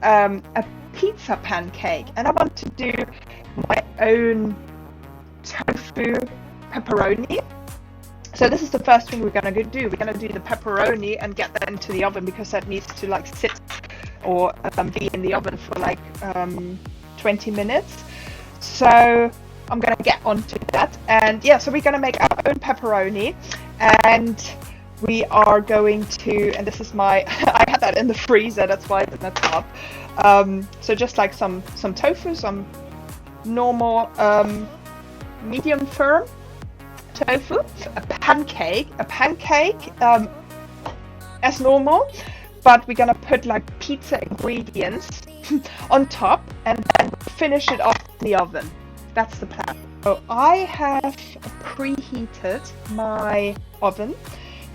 a pizza pancake, and I want to do my own tofu pepperoni. So this is the first thing we're gonna do. We're gonna do the pepperoni and get that into the oven, because that needs to like sit or be in the oven for like 20 minutes. So I'm gonna get onto that, and yeah, so we're gonna make our own pepperoni, and we are going to, and this is my, I had that in the freezer, that's why it's in the top. So just like some tofu, some normal medium firm tofu, a pancake as normal, but we're gonna put like pizza ingredients on top and then finish it off in the oven. That's the plan. So I have preheated my oven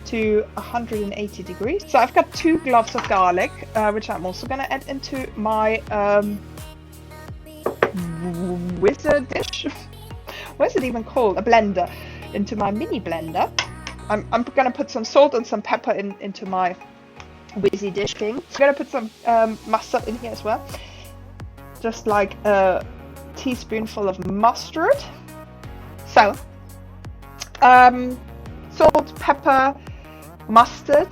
to 180 degrees. So I've got 2 cloves of garlic, which I'm also gonna add into my wizard dish. What is it even called? A blender. Into my mini blender. I'm gonna put some salt and some pepper into my whizzy dish thing. I'm gonna put some mustard in here as well. Just like a teaspoonful of mustard. So, salt, pepper, mustard,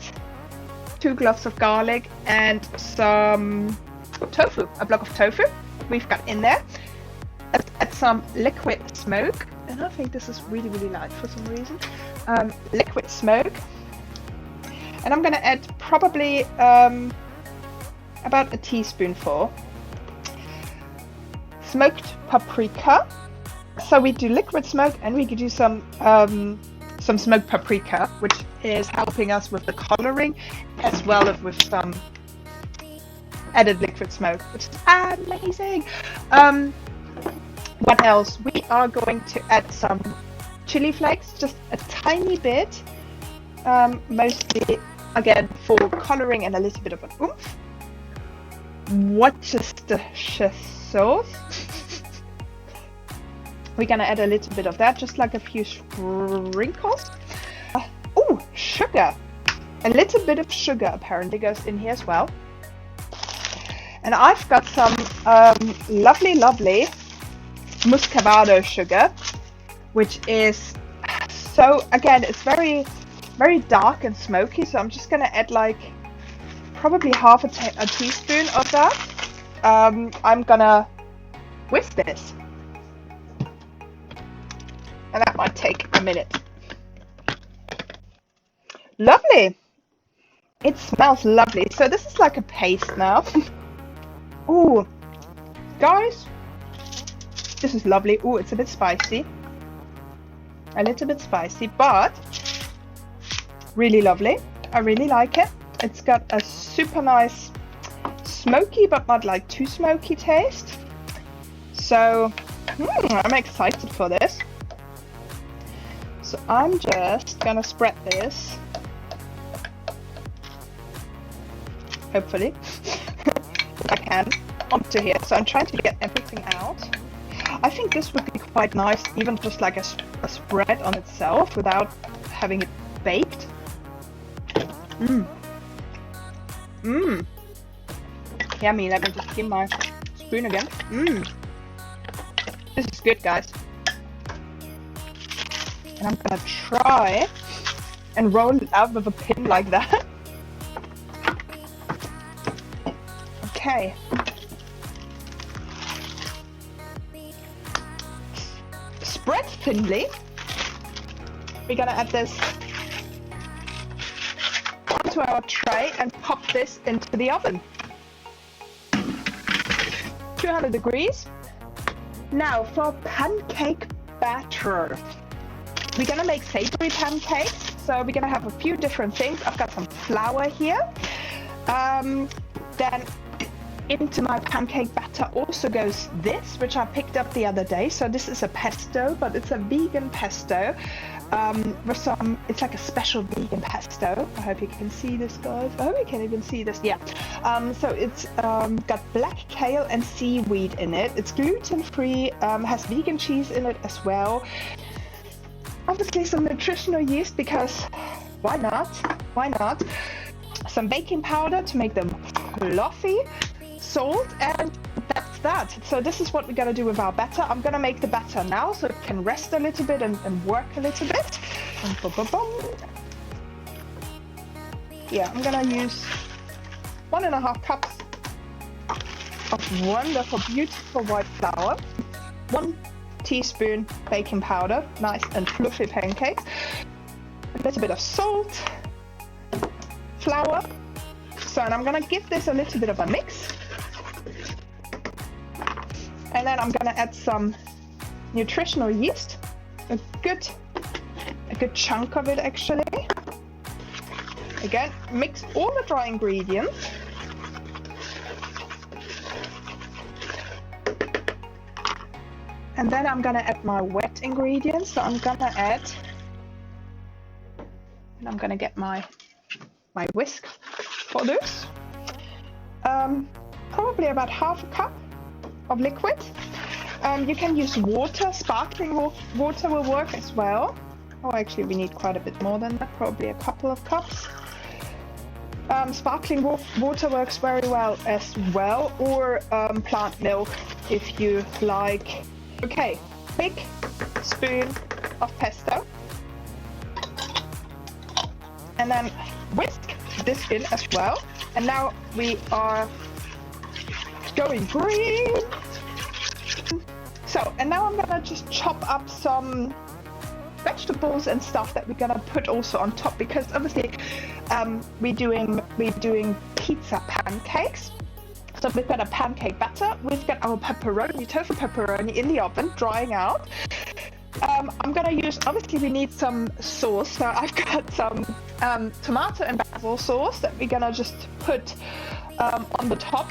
2 cloves of garlic, and some tofu, a block of tofu we've got in there. Let's add some liquid smoke, and I think this is really, really light for some reason. Liquid smoke, and I'm gonna add probably about a teaspoonful smoked paprika. So we do liquid smoke, and we could do some smoked paprika, which is helping us with the coloring, as well as with some added liquid smoke, which is amazing. What else? We are going to add some chili flakes, just a tiny bit, mostly again for coloring and a little bit of an oomph. Worcestershire sauce. We're gonna add a little bit of that, just like a few sprinkles. Oh, sugar. A little bit of sugar apparently goes in here as well. And I've got some lovely muscovado sugar, which is, so again, it's very, very dark and smoky. So I'm just gonna add like probably half a teaspoon of that. I'm gonna whisk this. And that might take a minute. Lovely. It smells lovely. So this is like a paste now. Ooh, guys, this is lovely. Ooh, it's a bit spicy. A little bit spicy, but really lovely. I really like it. It's got a super nice smoky, but not like too smoky taste. So, I'm excited for this. So I'm just gonna spread this, hopefully, if I can, onto here. So I'm trying to get everything out. I think this would be quite nice, even just like a spread on itself, without having it baked. Yummy. Let me just give my spoon again. This is good, guys. And I'm gonna try and roll it out with a pin like that. Okay. Spread thinly. We're gonna add this onto our tray and pop this into the oven. 200 degrees. Now for pancake batter. We're gonna make savory pancakes, so we're gonna have a few different things. I've got some flour here. Then into my pancake batter also goes this, which I picked up the other day. So this is a pesto, but it's a vegan pesto. With some, it's like a special vegan pesto. I hope you can see this, guys. I hope you can even see this. Yeah. So it's got black kale and seaweed in it. It's gluten-free, has vegan cheese in it as well. Obviously some nutritional yeast, because why not? Why not? Some baking powder to make them fluffy. salt, and that's that. So this is what we're gonna do with our batter. I'm gonna make the batter now so it can rest a little bit and work a little bit. And yeah, I'm gonna use 1.5 cups of wonderful, beautiful white flour, 1 teaspoon baking powder, nice and fluffy pancakes, a little bit of salt, flour. So, and I'm gonna give this a little bit of a mix. And then I'm gonna add some nutritional yeast, a good chunk of it actually. Again, mix all the dry ingredients. And then I'm gonna add my wet ingredients. So I'm gonna add, and I'm gonna get my whisk for this. Probably about 1/2 cup of liquid. You can use water, sparkling water will work as well. Oh, actually we need quite a bit more than that, probably a couple of cups. Sparkling water works very well as well, or plant milk if you like. Okay, big spoon of pesto. And then whisk this in as well. And now we are going green. So, and now I'm gonna just chop up some vegetables and stuff that we're gonna put also on top, because obviously we're doing pizza pancakes. So we've got a pancake batter, we've got our pepperoni, tofu pepperoni in the oven, drying out. I'm gonna use, obviously we need some sauce, so I've got some tomato and basil sauce that we're gonna just put on the top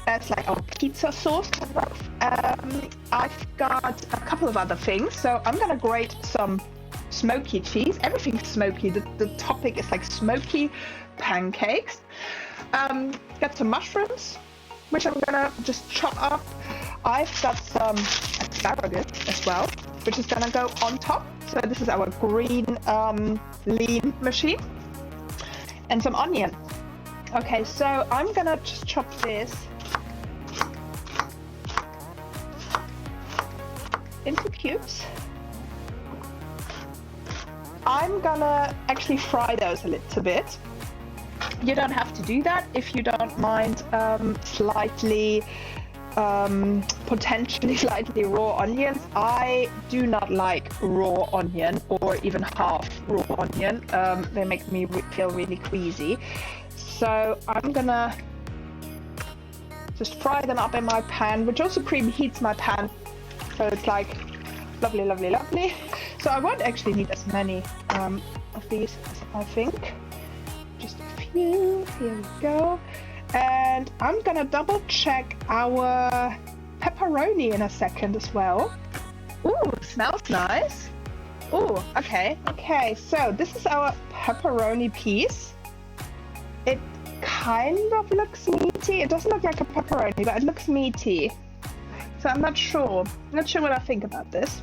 as like our pizza sauce. I've got a couple of other things, so I'm gonna grate some smoky cheese. Everything's smoky, the topic is like smoky pancakes. Got some mushrooms, which I'm gonna just chop up. I've got some asparagus as well, which is gonna go on top. So this is our green lean machine. And some onion. Okay, so I'm gonna just chop this into cubes. I'm gonna actually fry those a little bit. You don't have to do that if you don't mind potentially slightly raw onions. I do not like raw onion or even half raw onion. They make me feel really queasy. So I'm gonna just fry them up in my pan, which also preheats my pan. So it's like lovely, lovely, lovely. So I won't actually need as many of these as I think. Just a few, here we go. And I'm gonna double check our pepperoni in a second as well. Ooh, smells nice. Ooh, okay. Okay, so this is our pepperoni piece. It kind of looks meaty. It doesn't look like a pepperoni, but it looks meaty. So I'm not sure. Not sure what I think about this.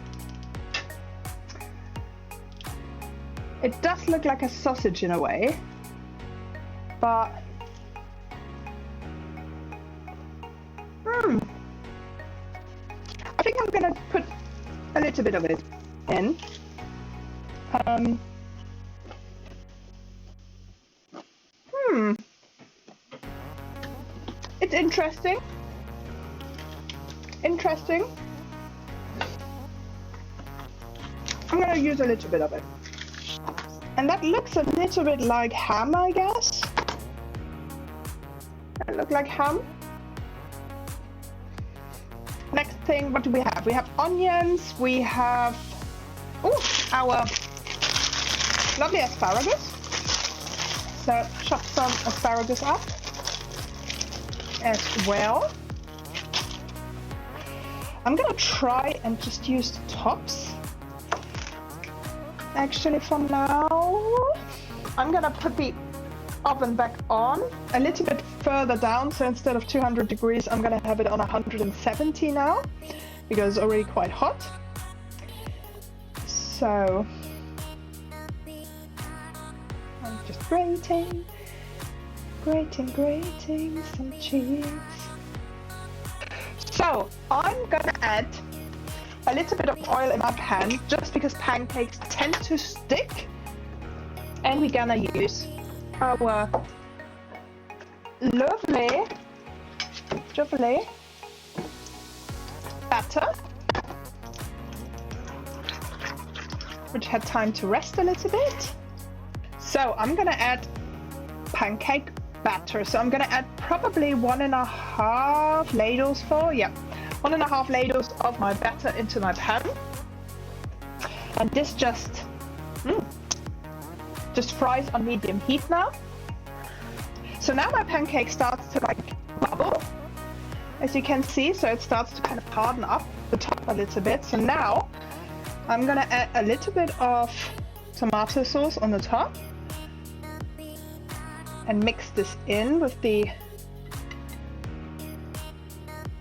It does look like a sausage in a way. But I think I'm gonna put a little bit of it in. It's interesting. Interesting. I'm gonna use a little bit of it. And that looks a little bit like ham, I guess. That looks like ham. Next thing, what do we have? We have onions, we have our lovely asparagus. So chop some asparagus up as well. I'm gonna try and just use the tops. Actually, for now, I'm gonna put the oven back on a little bit further down. So instead of 200 degrees, I'm gonna have it on 170 now because it's already quite hot. So I'm just grating grating some cheese. So I'm gonna add a little bit of oil in my pan just because pancakes tend to stick, and we're gonna use our lovely batter, which had time to rest a little bit. So I'm gonna add pancake batter. So I'm gonna add probably 1.5 ladles full. Yeah, 1.5 ladles of my batter into my pan, and this just fries on medium heat now. So now my pancake starts to like bubble, as you can see. So it starts to kind of harden up the top a little bit. So now I'm gonna add a little bit of tomato sauce on the top and mix this in with the,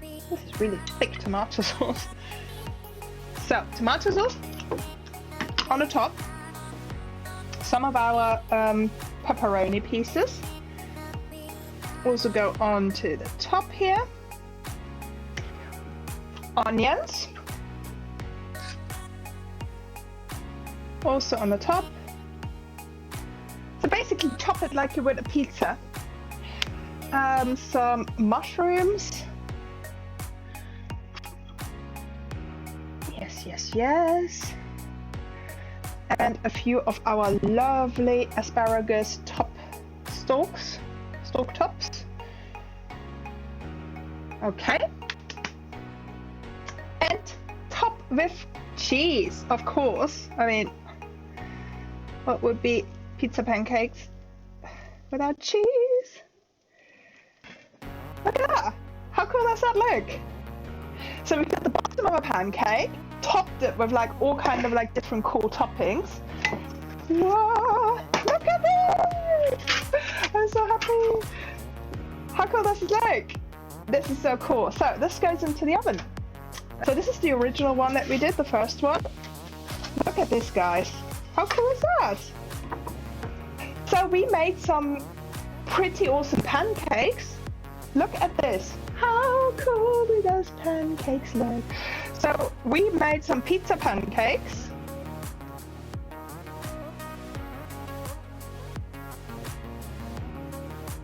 this is really thick tomato sauce. So tomato sauce on the top, some of our pepperoni pieces also go on to the top here, onions also on the top. So basically chop it like you would a pizza. Some mushrooms. Yes. And a few of our lovely asparagus stalk tops. Okay. And top with cheese, of course. I mean, what would be pizza pancakes without cheese? Look at that! How cool does that look? So we got the bottom of a pancake, topped it with like all kind of like different cool toppings. Whoa! Look at this! I'm so happy! How cool does it look? This is so cool. So this goes into the oven. So this is the original one that we did, the first one. Look at this, guys. How cool is that? So we made some pretty awesome pancakes. Look at this. How cool do those pancakes look? So we made some pizza pancakes.